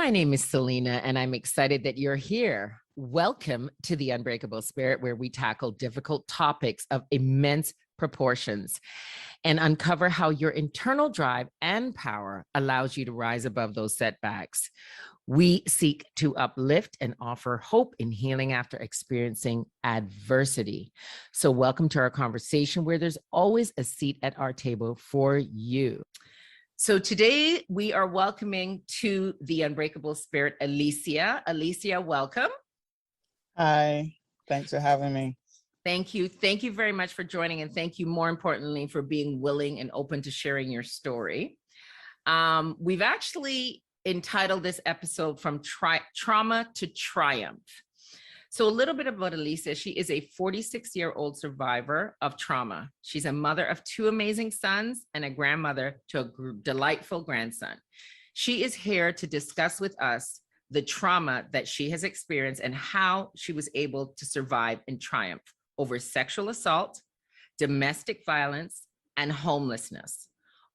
My name is Selena, and I'm excited that you're here. Welcome to the Unbreakable Spirit, where we tackle difficult topics of immense proportions and uncover how your internal drive and power allows you to rise above those setbacks. We seek to uplift and offer hope in healing after experiencing adversity. So welcome to our conversation, where there's always a seat at our table for you. So today we are welcoming to the Unbreakable Spirit, Alicia. Alicia, welcome. Hi, thanks for having me. Thank you. Thank you very much for joining, and thank you more importantly for being willing and open to sharing your story. We've actually entitled this episode From Trauma to Triumph. So a little bit about Alicia. She is a 46-year-old survivor of trauma. She's a mother of two amazing sons and a grandmother to a delightful grandson. She is here to discuss with us the trauma that she has experienced and how she was able to survive and triumph over sexual assault, domestic violence, and homelessness,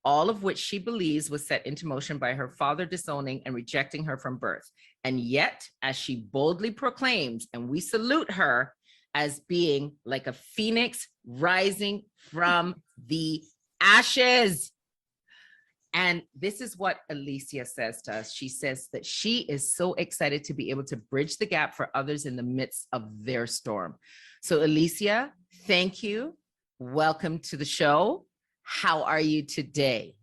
all of which she believes was set into motion by her father disowning and rejecting her from birth. And yet, as she boldly proclaims, and we salute her as being like a phoenix rising from the ashes. And this is what Alicia says to us. She says that she is so excited to be able to bridge the gap for others in the midst of their storm. So Alicia, thank you. Welcome to the show. How are you today?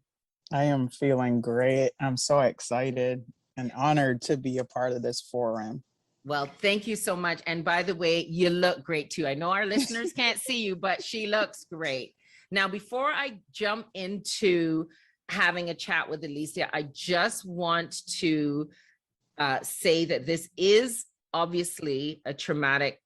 I am feeling great. I'm so excited and honored to be a part of this forum. Well, thank you so much. And by the way, you look great too. I know our listeners can't see you, but she looks great. Now, before I jump into having a chat with Alicia, I just want to say that this is obviously a traumatic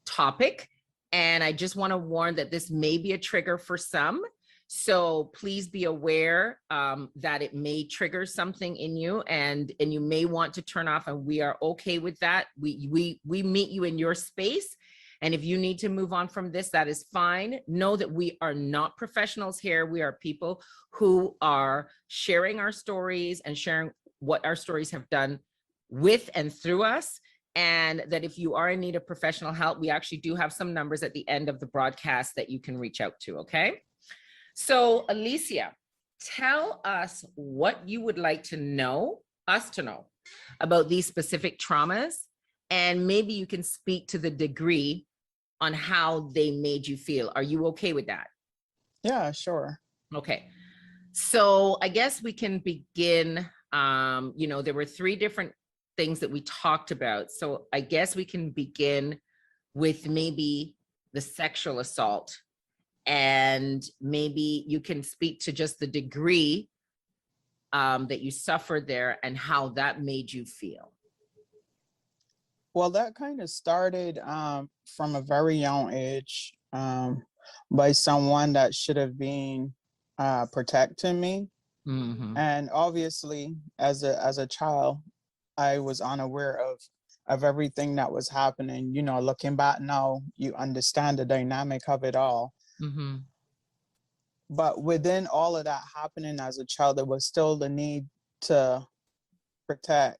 topic. And I just want to warn that this may be a trigger for some. So please be aware that it may trigger something in you, and you may want to turn off, and we are okay with that. We meet you in your space. And if you need to move on from this, that is fine. Know that we are not professionals here. We are people who are sharing our stories and sharing what our stories have done with and through us. And that if you are in need of professional help, we actually do have some numbers at the end of the broadcast that you can reach out to, okay? So Alicia, tell us what you would like us to know about these specific traumas, and maybe you can speak to the degree on how they made you feel. Are you okay with that? Yeah, sure. Okay. So I guess we can begin, there were three different things that we talked about. So I guess we can begin with maybe the sexual assault, and maybe you can speak to just the degree that you suffered there and how that made you feel. Well, that kind of started from a very young age by someone that should have been protecting me. Mm-hmm. And obviously, as a child, I was unaware of everything that was happening. You know, looking back now, you understand the dynamic of it all. Mm-hmm. But within all of that happening as a child, there was still the need to protect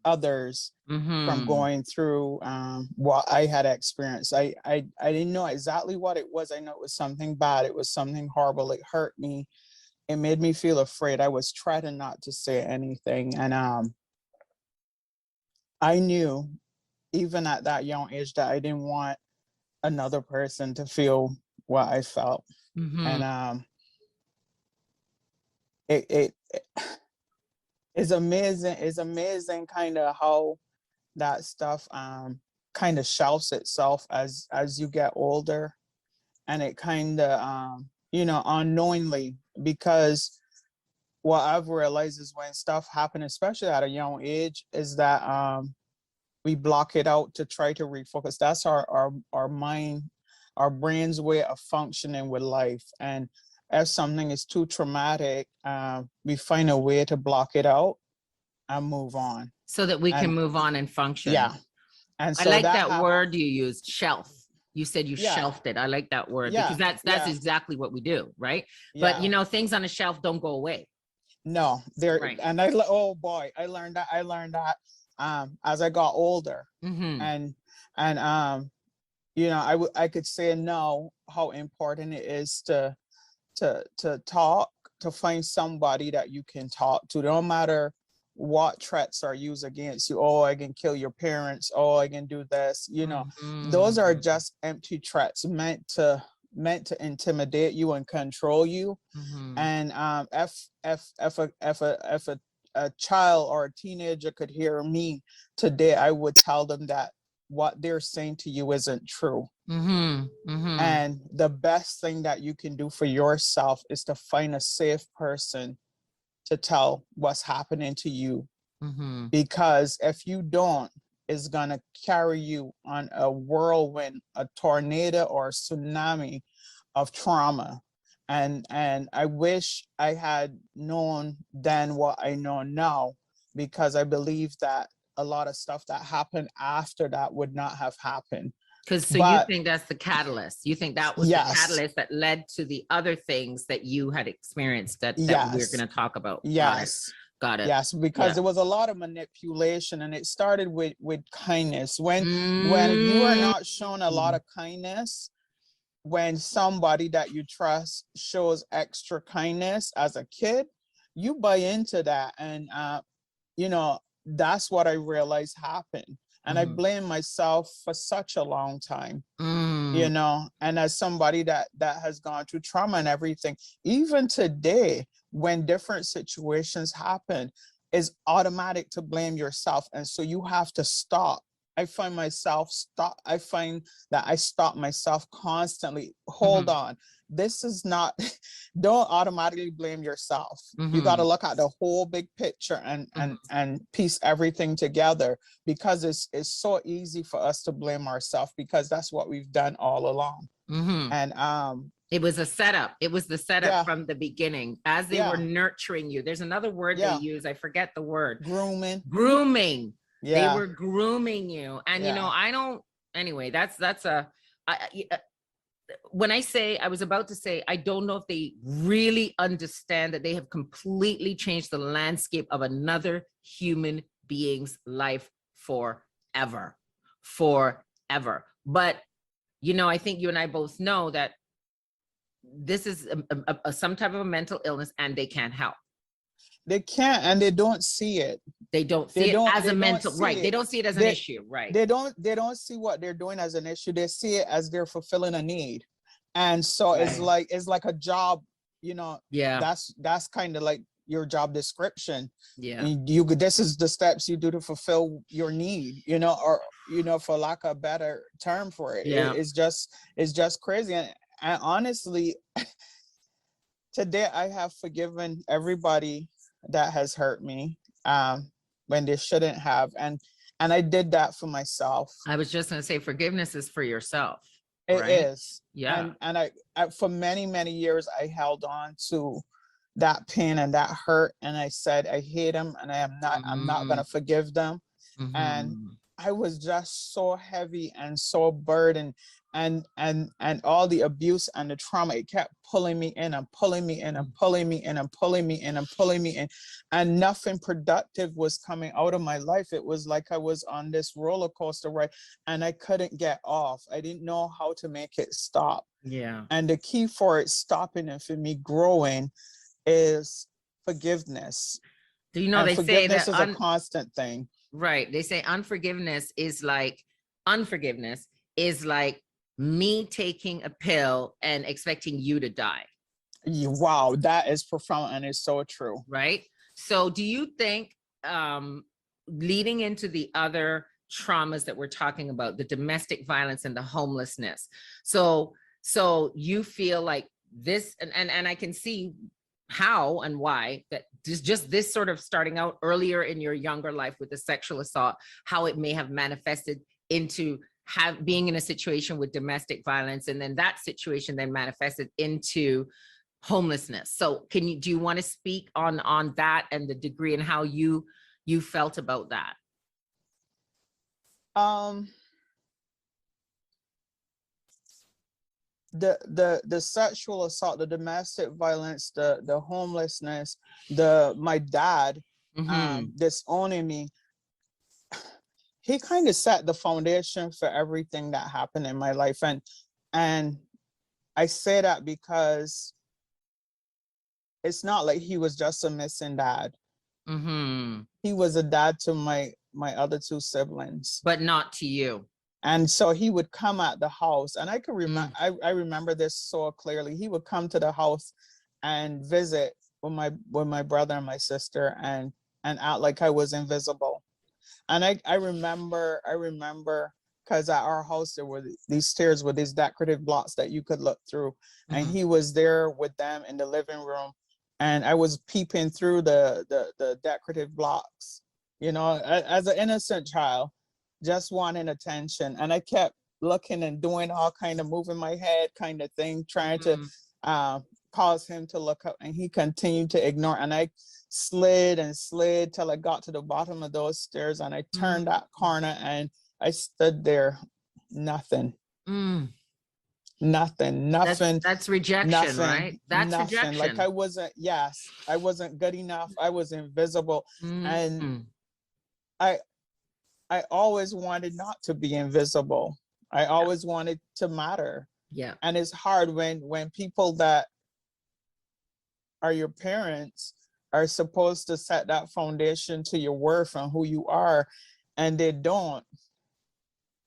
others from going through what I had experienced. I didn't know exactly what it was. I know it was something bad. It was something horrible. It hurt me. It made me feel afraid. I was trying not to say anything. And I knew, even at that young age, that I didn't want another person to feel what I felt. Mm-hmm. And it's amazing kind of how that stuff kind of shelves itself as you get older. And it kind of unknowingly, because what I've realized is when stuff happens, especially at a young age, is that we block it out to try to refocus. That's our mind, our brain's way of functioning with life. And if something is too traumatic, we find a way to block it out and move on. So that we can move on and function. Yeah. And so I like that word you used, shelf. You said you shelved it. I like that word because that's exactly what we do, right? But things on a shelf don't go away. No, there, Right. and oh boy, I learned that as I got older. Mm-hmm. And you know, I could say now how important it is to talk, to find somebody that you can talk to, no matter what threats are used against you. Oh, I can kill your parents. Oh, I can do this. You know, those are Mm-hmm. just empty threats meant to intimidate you and control you. Mm-hmm. And if a child or a teenager could hear me today, I would tell them that what they're saying to you isn't true. Mm-hmm. Mm-hmm. And the best thing that you can do for yourself is to find a safe person to tell what's happening to you. Mm-hmm. Because if you don't, it's gonna carry you on a whirlwind, a tornado or a tsunami of trauma. And I wish I had known then what I know now, because I believe that a lot of stuff that happened after that would not have happened. Because so you But think that's the catalyst? You think that was the yes, catalyst that led to the other things that you had experienced that we're yes, going to talk about? Got it. yes, Got it. yes, because Yeah. there was a lot of manipulation, and it started with kindness. When you are Mm. not shown a lot of kindness, when somebody that you trust shows extra kindness as a kid, you buy into that. And you know, that's what I realized happened. And I Mm. blame myself for such a long time, you Mm. know. And as somebody that has gone through trauma and everything, even today, when different situations happen, it's automatic to blame yourself. And so you have to stop. I find that I stop myself constantly. Hold Mhm. on, this is not don't automatically blame yourself. You got to Mhm. look at the whole big picture and Mhm. piece everything together, because it's so easy for us to blame ourselves, because that's what we've done all along. Mhm. And It was a setup. It was the setup yeah, from the beginning as they were yeah, nurturing you. There's another word they yeah, use. I forget the word. grooming, Grooming. They yeah, were grooming you. And yeah. I don't anyway, that's a when I was about to say, I don't know if they really understand that they have completely changed the landscape of another human being's life forever, forever. But, I think you and I both know that this is some type of a mental illness and they can't help. They can't, and they don't see it. They don't They see it don't as a they don't mental, see right. They it. don't see it as an They issue, right. they don't see what they're doing as an issue. They see it as they're fulfilling a need. And so it's Right. like a job, you know. Yeah. That's kind of like your job description. Yeah. And this is the steps you do to fulfill your need, you know, or for lack of a better term for it. Yeah. It's just crazy. And honestly, today I have forgiven everybody that has hurt me, when they shouldn't have. And I did that for myself. I was just going to say forgiveness is for yourself, It right? is. Yeah. And I for many, many years, I held on to that pain and that hurt. And I said, I hate them, and I'm not Mm-hmm. gonna forgive them. And Mm-hmm. I was just so heavy and so burdened, and all the abuse and the trauma, it kept pulling me in and pulling me in and pulling me in and pulling me in and pulling me in, and nothing productive was coming out of my life. It was like I was on this roller coaster ride, and I couldn't get off. I didn't know how to make it stop. Yeah. And the key for it stopping and for me growing is forgiveness. Do you know And they say forgiveness that is a constant thing. right. They say unforgiveness is like me taking a pill and expecting you to die. Wow, that is profound and it's so true. Right. So do you think leading into the other traumas that we're talking about, the domestic violence and the homelessness, so you feel like this, and I can see how and why that just this sort of starting out earlier in your younger life with the sexual assault, how it may have manifested into being in a situation with domestic violence, and then that situation then manifested into homelessness. So do you want to speak on that and the degree and how you felt about that? Um the sexual assault, the domestic violence, the homelessness, my dad Mm-hmm. disowning me, he kind of set the foundation for everything that happened in my life. And I say that because it's not like he was just a missing dad. Mm-hmm. He was a dad to my other two siblings. But not to you. And so he would come at the house, and I can remember, Mm. I remember this so clearly. He would come to the house and visit with my brother and my sister, and act like I was invisible. And I remember because at our house there were these stairs with these decorative blocks that you could look through, and Mm-hmm. he was there with them in the living room, and I was peeping through the decorative blocks, as an innocent child, just wanting attention. And I kept looking and doing all kind of moving my head kind of thing, trying to Mm-hmm. uh, cause him to look up, and he continued to ignore. And I slid and slid till I got to the bottom of those stairs, and I turned that corner, and I stood there, nothing, Mm. nothing, nothing, That's rejection, right? nothing, That's nothing. Like I rejection. wasn't, yes, I wasn't good enough. I was invisible. And Mm. I I always wanted not to be invisible. I Yeah. always wanted to matter. Yeah. And it's hard when people that are your parents are supposed to set that foundation to your worth and who you are, and they don't.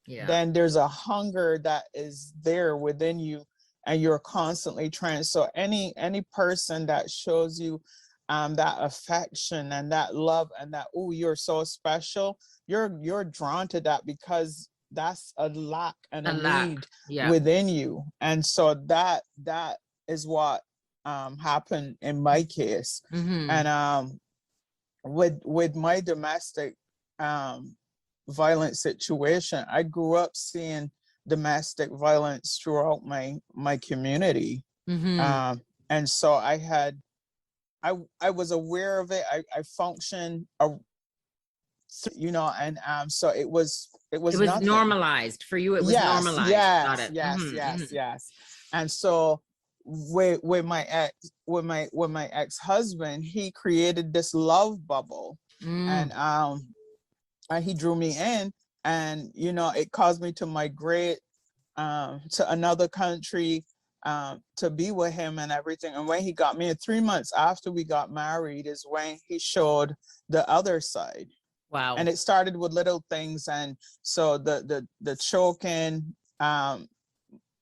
Yeah. Then there's a hunger that is there within you, and you're constantly trying. So any person that shows you that affection and that love and that, oh, you're so special, you're drawn to that, because that's a lack and A a lack. need Yeah. within you. And so that is what happened in my case. Mm-hmm. And with my domestic violent situation, I grew up seeing domestic violence throughout my community. Mm-hmm. And so I was aware of it. I functioned, and so it It was was nothing. normalized for you. It was Yes, normalized. Got yes, it. yes, Mm-hmm. yes, Mm-hmm. yes. And so with my ex, with my ex-husband, he created this love bubble. Mm. And he drew me in, and it caused me to migrate to another country, to be with him and everything. And when he got me, 3 months after we got married, is when he showed the other side. And Wow. it started with little things. And so the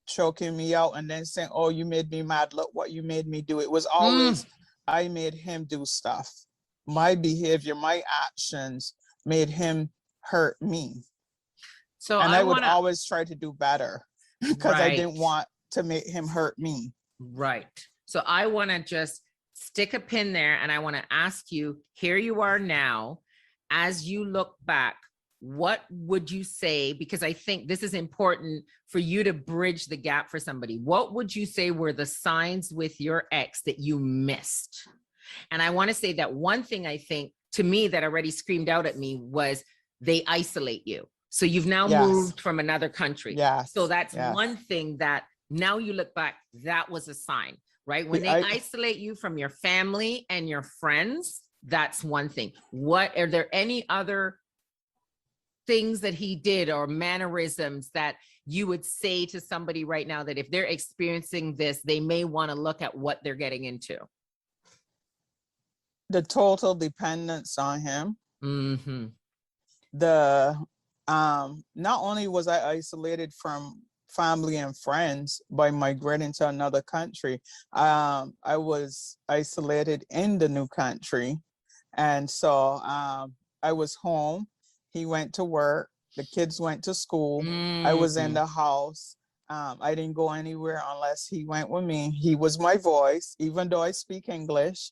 choking me out, and then saying, oh, you made me mad, look what you made me do. It was Mm. always, I made him do stuff. My behavior, my actions made him hurt me. So And I I would want to, always try to do better because I right, didn't want to make him hurt me. right. So I want to just stick a pin there, and I want to ask you, here you are now, as you look back, what would you say? Because I think this is important for you to bridge the gap for somebody. What would you say were the signs with your ex that you missed? And I want to say that one thing I think to me that already screamed out at me was they isolate you. So you've now Yes. moved from another country. Yes. So that's Yes. one thing that now you look back, that was a sign, right? When they isolate you from your family and your friends, that's one thing. What are there any other things that he did or mannerisms that you would say to somebody right now that if they're experiencing this, they may want to look at what they're getting into? The total dependence on him. Mm-hmm. Not only was I isolated from family and friends by migrating to another country, I was isolated in the new country. And so I was home. He went to work. The kids went to school. I was in the house. I didn't go anywhere unless he went with me. He was my voice, even though I speak English.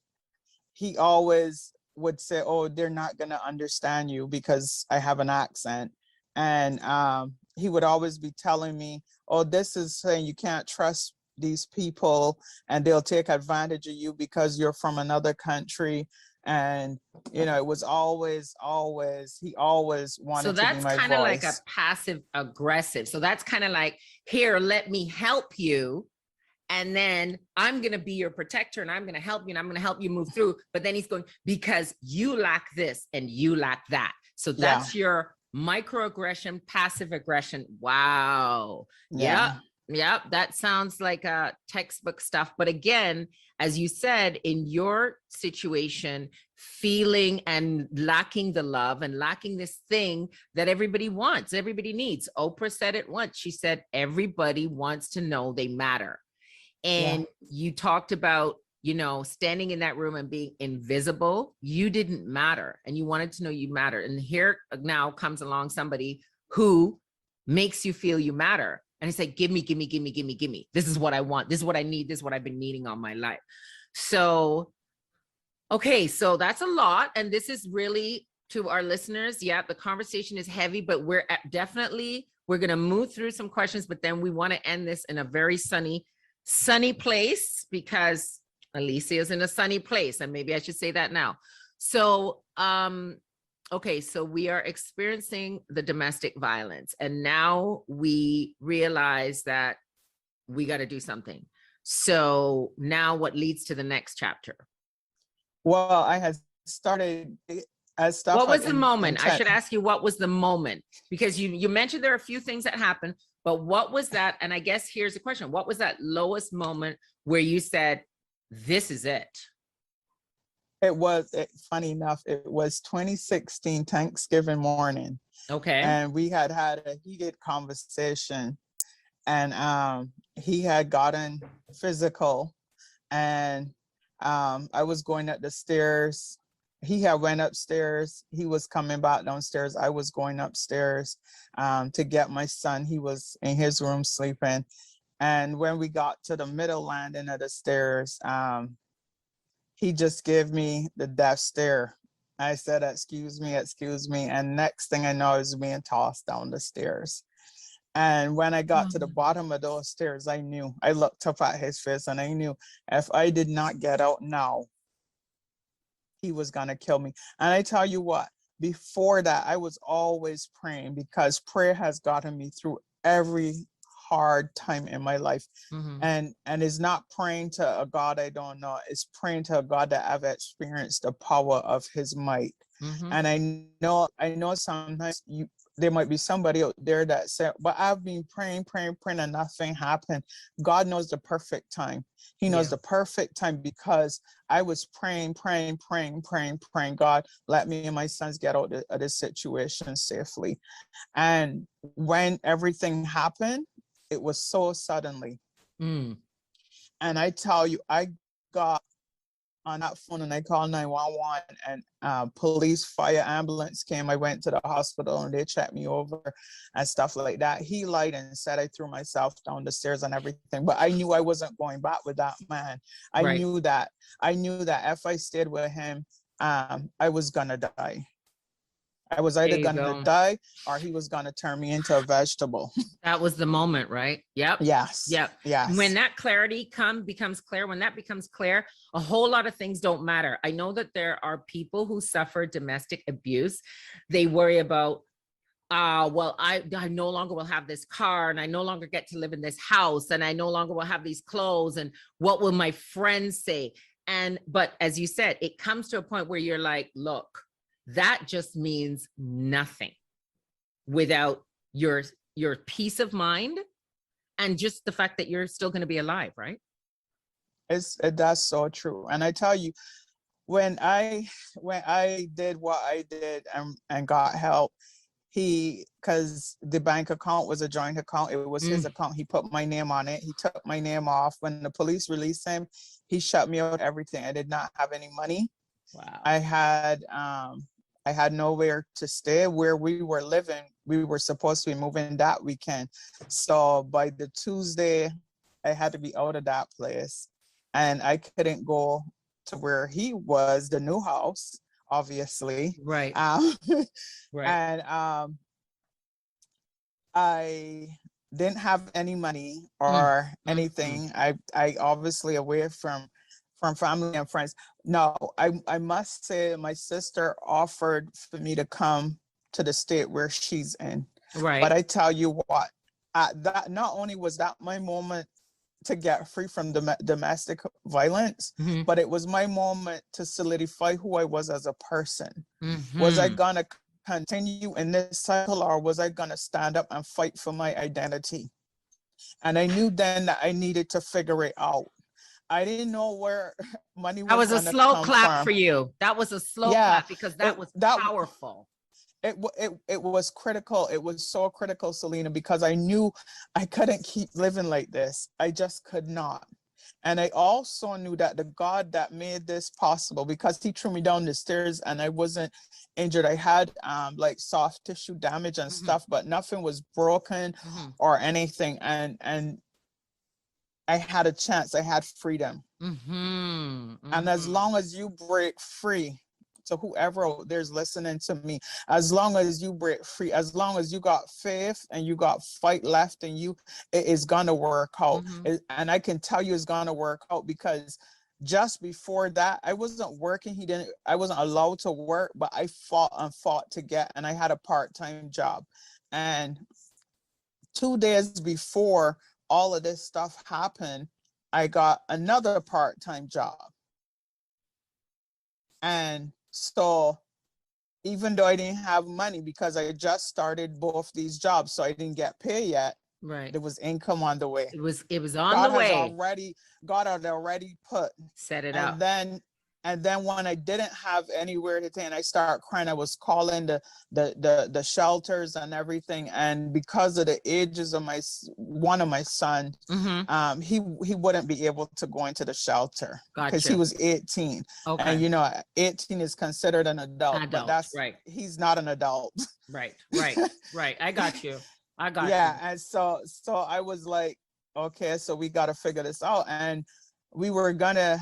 He always would say, oh, they're not going to understand you because I have an accent. And he would always be telling me, oh, this is saying you can't trust these people and they'll take advantage of you because you're from another country. And, you know, it was always, he always So wanted to be that's my kind of like a voice. passive aggressive. So that's kind of like, here, let me help you. And then I'm going to be your protector and I'm going to help you and I'm going to help you move through. But then he's going, because you lack this and you lack that. So that's your microaggression, passive aggression. Wow. Yeah. Yep. Yep. That sounds like textbook stuff. But again, as you said, in your situation, feeling and lacking the love and lacking this thing that everybody wants, everybody needs. Oprah said it once. She said, everybody wants to know they matter. And you talked about, you know, standing in that room and being invisible. You didn't matter and you wanted to know you matter. And here now comes along somebody who makes you feel you matter. And it's like, give me. This is what I want. This is what I need. This is what I've been needing all my life. So, okay, so that's a lot. And this is really to our listeners. Yeah, the conversation is heavy, but we're going to move through some questions, but then we want to end this in a very sunny place because Alicia is in a sunny place. And maybe I should say that now. So, okay, so we are experiencing the domestic violence and now we realize that we got to do something. So now what leads to the next chapter? Well, I had started as stuff. What was the moment? I should ask you, what was the moment? Because you mentioned there are a few things that happened, but what was that? And I guess here's the question. What was that lowest moment where you said, this is it? Funny enough, it was 2016 Thanksgiving morning. Okay. And we had a heated conversation and he had gotten physical and I was going up the stairs. He had went upstairs. He was coming back downstairs. I was going upstairs to get my son. He was in his room sleeping. And when we got to the middle landing of the stairs, he just gave me the death stare. I said, excuse me. And next thing I know, I was being tossed down the stairs. And when I got to the bottom of those stairs, I knew. I looked up at his face and I knew if I did not get out now, he was going to kill me. And I tell you what, before that, I was always praying because prayer has gotten me through every hard time in my life. And it's not praying to a God I don't know. It's praying to a God that I've experienced the power of his might. And I know sometimes there might be somebody out there that said, but I've been praying and nothing happened. God knows the perfect time. He knows the perfect time because I was praying. God, let me and my sons get out of this situation safely. And when everything happened, it was so suddenly. And I tell you, I got on that phone and I called 911 and police, fire, ambulance came. I went to the hospital and they checked me over and stuff like that. He lied and said I threw myself down the stairs and everything, but I knew I wasn't going back with that man. I knew that if I stayed with him, I was gonna die. I was either gonna die or he was gonna turn me into a vegetable. That was the moment, right? Yep. Yes. Yep. Yes. When that clarity becomes clear, when that becomes clear, a whole lot of things don't matter. I know that there are people who suffer domestic abuse. They worry about, well, I no longer will have this car and I no longer get to live in this house and I no longer will have these clothes and what will my friends say? But as you said, it comes to a point where you're like, look, that just means nothing without your peace of mind and just the fact that you're still going to be alive, right? That's so true. And I tell you, when I did what I did and got help, because the bank account was a joint account, it was his account. He put my name on it. He took my name off. When the police released him, he shut me out of everything. I did not have any money. Wow. I had nowhere to stay. Where we were living, we were supposed to be moving that weekend. So by the Tuesday, I had to be out of that place. And I couldn't go to where he was, the new house, obviously. Right. Right. And I didn't have any money or anything. I obviously away from from family and friends. No, I must say my sister offered for me to come to the state where she's in. But Right. I tell you what, that not only was that my moment to get free from domestic violence, Mm-hmm. but it was my moment to solidify who I was as a person. Was I Mm-hmm. gonna continue in this cycle, or was I gonna stand up and fight for my identity? And I knew then that I needed to figure it out. I didn't know where money That was was a gonna slow come clap for from. you. That was a slow Yeah, clap because it that was that powerful. it was critical. It was so critical, Selena, because I knew I couldn't keep living like this. I just could not. And I also knew that the God that made this possible, because he threw me down the stairs and I wasn't injured. I had like soft tissue damage and Mm-hmm. stuff, but nothing was broken Mm-hmm. or anything. And I had a chance. I had freedom. Mm-hmm. And as Mm-hmm. long as you break free, to whoever there's listening to me, as long as you break free, as long as you got faith and you got fight left in you, it is gonna work out. Mm-hmm. And I can tell you it's gonna work out, because just before that, I wasn't working. I wasn't allowed to work, but I fought and fought to get, and I had a part-time job. And 2 days before all of this stuff happened, I got another part-time job. And so even though I didn't have money, because I just started both these jobs, so I didn't get paid yet, Right. there was income on the way. It was on the God has way. already, God had already put. Set it And up. then when I didn't have anywhere to take, and I started crying, I was calling the shelters and everything. And because of the ages of one of my sons, Mm-hmm. he wouldn't be able to go into the shelter because he Gotcha. was 18. And Okay. 18 is considered an adult, but Adult. Right. he's not an adult. Right. Right. Right. I got you. I got Yeah. you. And so I was like, okay, so we got to figure this out. And we were gonna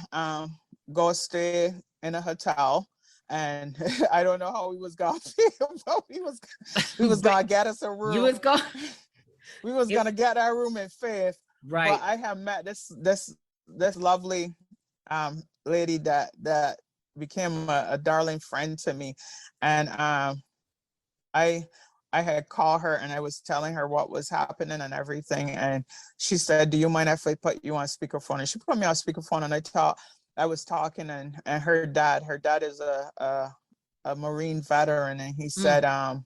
go stay in a hotel. And I don't know how we was gonna feel, but we was But gonna get us a you room. was going. We was gonna get our room in faith. But Right. I have met this lovely lady that became a darling friend to me. And I I had called her and I was telling her what was happening and everything. And she said, "Do you mind if I put you on speakerphone?" And she put me on speakerphone, and I was talking, and her dad is a Marine veteran, and he said, Mm.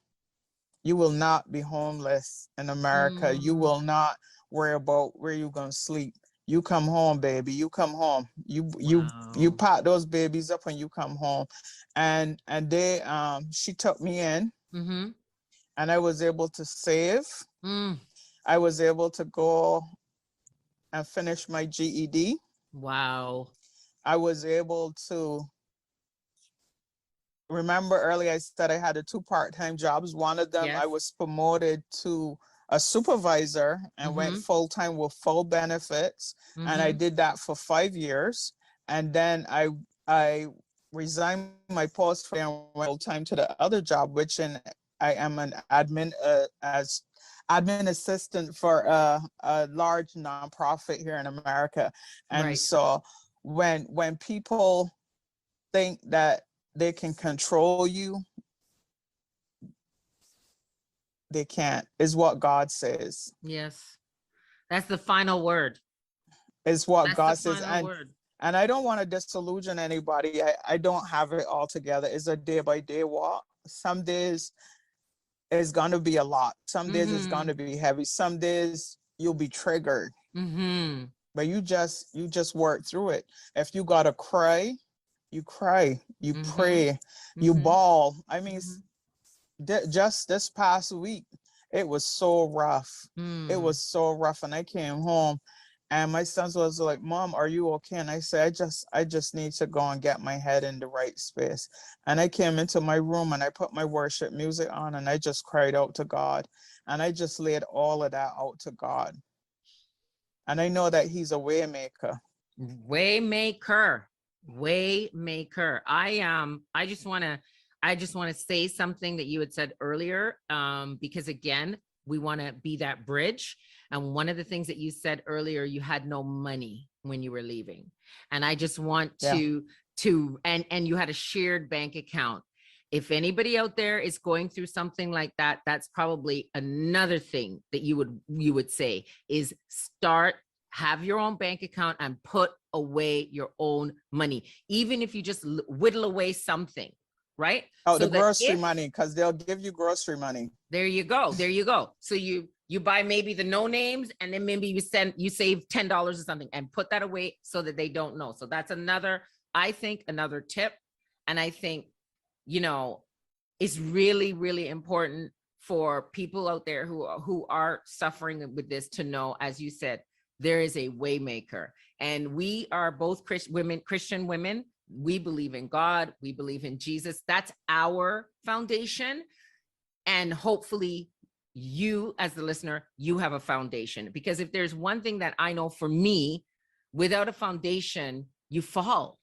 "You will not be homeless in America. You Mm. will not worry about where you're gonna sleep. You come home, baby. You come home. You Wow. pack those babies up and you come home." And they she took me in, Mm-hmm. and I was able to save. Mm. I was able to go and finish my GED. Wow. I was able to remember earlier I said I had two part-time jobs. One of them I Yes. was promoted to a supervisor and went Mm-hmm. full-time with full benefits. And I Mm-hmm. did that for 5 years. And then I resigned my post and went full-time to the other job, which I am an admin as admin assistant for a large nonprofit here in America. And Right. so when people think that they can control you, they can't, is what God says. Yes. That's the final word. Is what That's the God says. final word. And I don't want to disillusion anybody. I don't have it all together. It's a day by day walk. Some days it's gonna be a lot. Some days it's Mm-hmm. gonna be heavy. Some days you'll be triggered. Mm-hmm. But you just work through it. If you gotta cry, you cry, you Mm-hmm. pray, you Mm-hmm. bawl. I mean, Mm-hmm. just this past week, it was so rough. It Mm. was so rough. And I came home and my sons was like, "Mom, are you okay?" And I said, I just need to go and get my head in the right space. And I came into my room and I put my worship music on and I just cried out to God. And I just laid all of that out to God. And I know that he's a way maker. Waymaker. Waymaker. I just want to say something that you had said earlier, because again, we want to be that bridge. And one of the things that you said earlier, you had no money, when you were leaving. And I just want Yeah. and you had a shared bank account. If anybody out there is going through something like that, that's probably another thing that you would say is have your own bank account and put away your own money, even if you just whittle away something, right? Oh, So the grocery money, because they'll give you grocery money. There you go. So you buy maybe the no names, and then maybe you save $10 or something and put that away so that they don't know. So that's another tip. And I think, it's really, really important for people out there who are suffering with this to know, as you said, there is a way maker. And we are both Christian women. We believe in God. We believe in Jesus. That's our foundation. And hopefully you, as the listener, you have a foundation. Because if there's one thing that I know for me, without a foundation, you fall.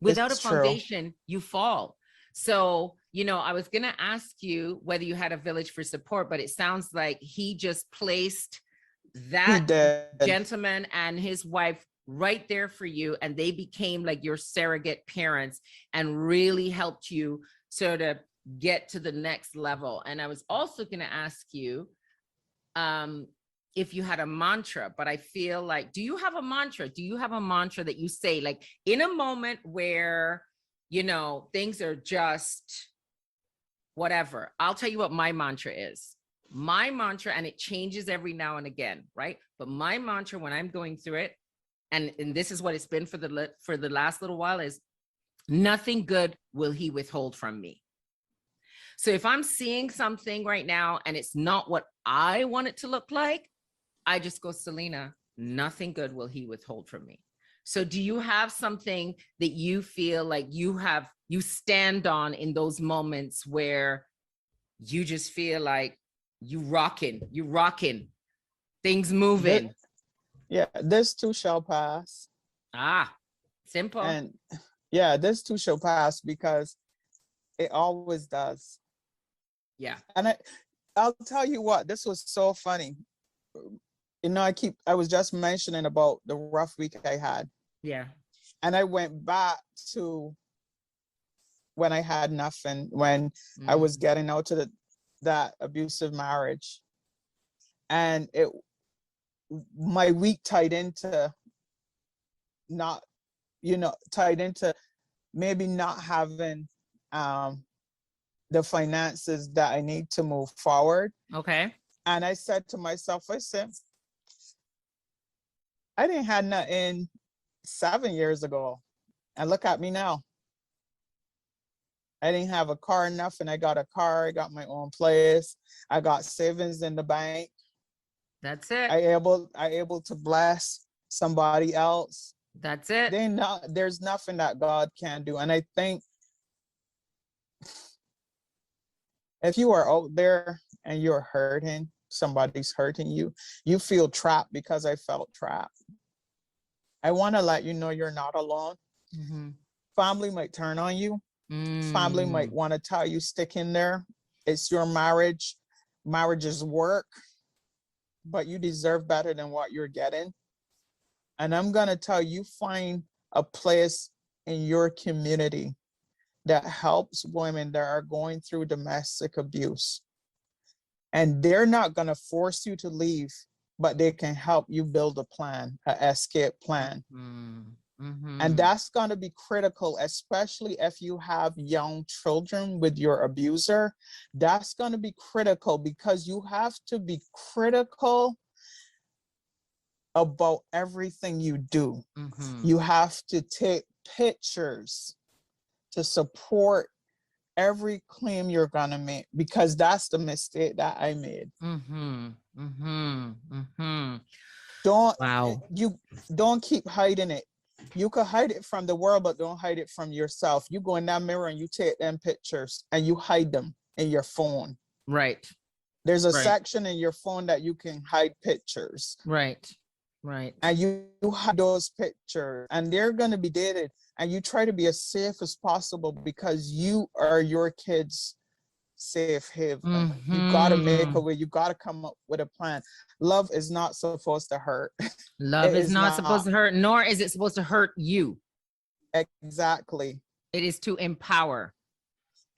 Without a foundation, you fall. So, I was going to ask you whether you had a village for support, but it sounds like he just placed that gentleman and his wife right there for you. And they became like your surrogate parents and really helped you sort of get to the next level. And I was also going to ask you if you had a mantra, but I feel like, do you have a mantra? Do you have a mantra that you say, like, in a moment where, things are just whatever? I'll tell you what my mantra is. My mantra, and it changes every now and again, right? But my mantra when I'm going through it, and this is what it's been for the last little while, is nothing good will he withhold from me. So if I'm seeing something right now and it's not what I want it to look like, I just go, Selena, nothing good will he withhold from me. So do you have something that you feel like you stand on in those moments where you just feel like you rocking, things moving? This too shall pass. Simple. And this too shall pass, because it always does. Yeah. And I'll tell you what, this was so funny. I was just mentioning about the rough week I had. Yeah. And I went back to when I had nothing, when I was getting out to that abusive marriage. And my week tied into maybe not having the finances that I need to move forward. Okay. And I said to myself, I didn't have nothing 7 years ago. And look at me now. I didn't have a car enough, and I got a car. I got my own place. I got savings in the bank. That's it. I able to bless somebody else. That's it. There's nothing that God can do. And I think if you are out there and you're hurting, somebody's hurting you, you feel trapped, because I felt trapped. I want to let you know you're not alone. Mm-hmm. Family might turn on you. Family might want to tell you, stick in there. It's your marriage. Marriage is work, but you deserve better than what you're getting. And I'm going to tell you, find a place in your community that helps women that are going through domestic abuse. And they're not going to force you to leave, but they can help you build a plan, an escape plan. Mm-hmm. And that's going to be critical, especially if you have young children with your abuser. That's going to be critical, because you have to be critical about everything you do. Mm-hmm. You have to take pictures to support every claim you're going to make, because that's the mistake that I made. Mm-hmm. Mm-hmm. Mm-hmm. Don't keep hiding it. You can hide it from the world, but don't hide it from yourself. You go in that mirror and you take them pictures and you hide them in your phone. Right. There's a section in your phone that you can hide pictures. Right. And you hide those pictures, and they're going to be dated. And you try to be as safe as possible, because you are your kids' safe haven. You got to make a Mhm. way. You got to come up with a plan. Love is not supposed to hurt. Love It is is not supposed not. to hurt, nor is it supposed to hurt you. Exactly. It is to empower.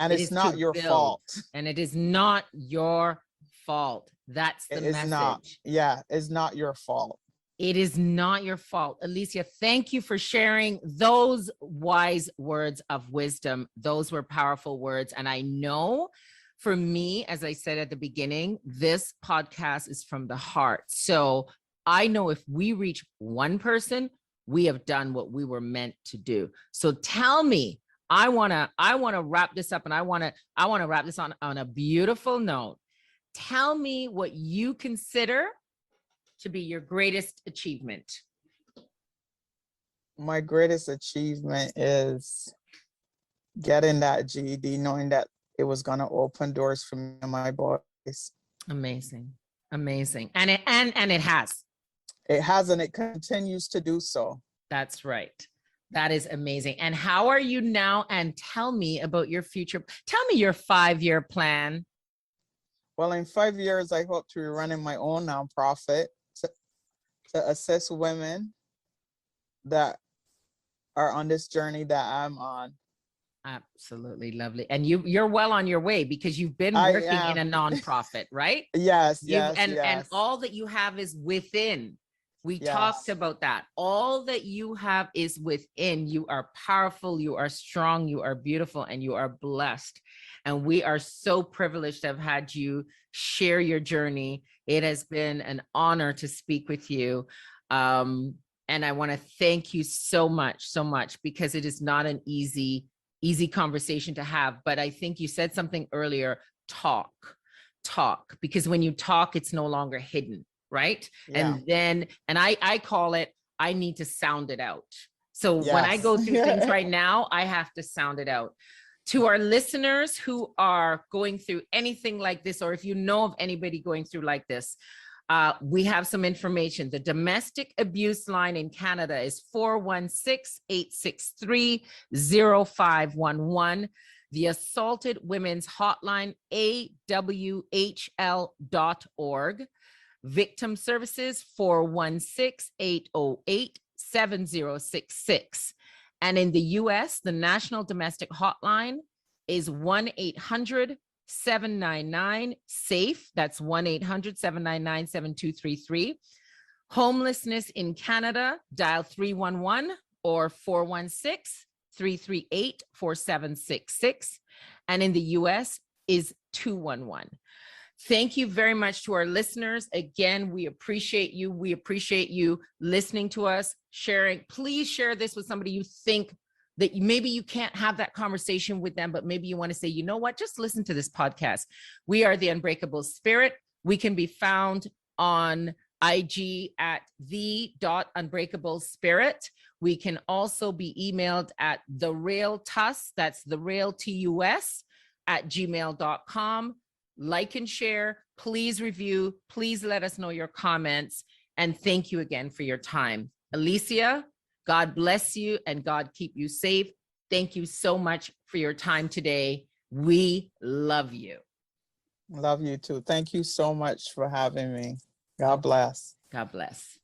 And It it's is not to your build, fault. and it is not your fault. That's the It is not. message. Yeah, it's not your fault. It is not your fault. Alicia, thank you for sharing those wise words of wisdom. Those were powerful words. And I know for me, as I said at the beginning, this podcast is from the heart. So I know if we reach one person, we have done what we were meant to do. So tell me, I want to wrap this up, and I want to wrap this on a beautiful note. Tell me what you consider to be your greatest achievement. My greatest achievement is getting that GED, knowing that it was going to open doors for me and my boys. Amazing. Amazing. And it has. It has, and it continues to do so. That's right. That is amazing. And how are you now? And tell me about your future. Tell me your 5-year plan. Well, in 5 years, I hope to be running my own nonprofit to assist women that are on this journey that I'm on. Absolutely lovely. And you're well on your way, because you've been I working in a am. nonprofit, right? Yes, You yes, and yes. all that you have is within. We talked Yes. about that. All that you have is within. You are powerful, you are strong, you are beautiful, and you are blessed. And we are so privileged to have had you share your journey. It has been an honor to speak with you. And I want to thank you so much, because it is not an easy conversation to have. But I think you said something earlier, talk, because when you talk, it's no longer hidden, right? Yeah. And I call it, I need to sound it out. So when I Yes. go through things right now, I have to sound it out. To our listeners who are going through anything like this, or if you know of anybody going through like this, we have some information. The domestic abuse line in Canada is 416-863-0511. The Assaulted Women's Hotline, awhl.org. Victim Services, 416-808-7066. And in the US, the National Domestic Hotline is 1-800-799-SAFE. That's 1-800-799-7233. Homelessness in Canada, dial 311 or 416-338-4766. And in the US is 211. Thank you very much to our listeners. Again, we appreciate you. We appreciate you listening to us, sharing. Please share this with somebody you think that maybe you can't have that conversation with them, but maybe you want to say, you know what, just listen to this podcast. We are the Unbreakable Spirit. We can be found on IG at the.unbreakablespirit. We can also be emailed at therealtus, that's therealtus @gmail.com. Like and share, please review, please let us know your comments. And thank you again for your time. Alicia, God bless you and God keep you safe. Thank you so much for your time today. We love you. Love you too. Thank you so much for having me. God bless. God bless.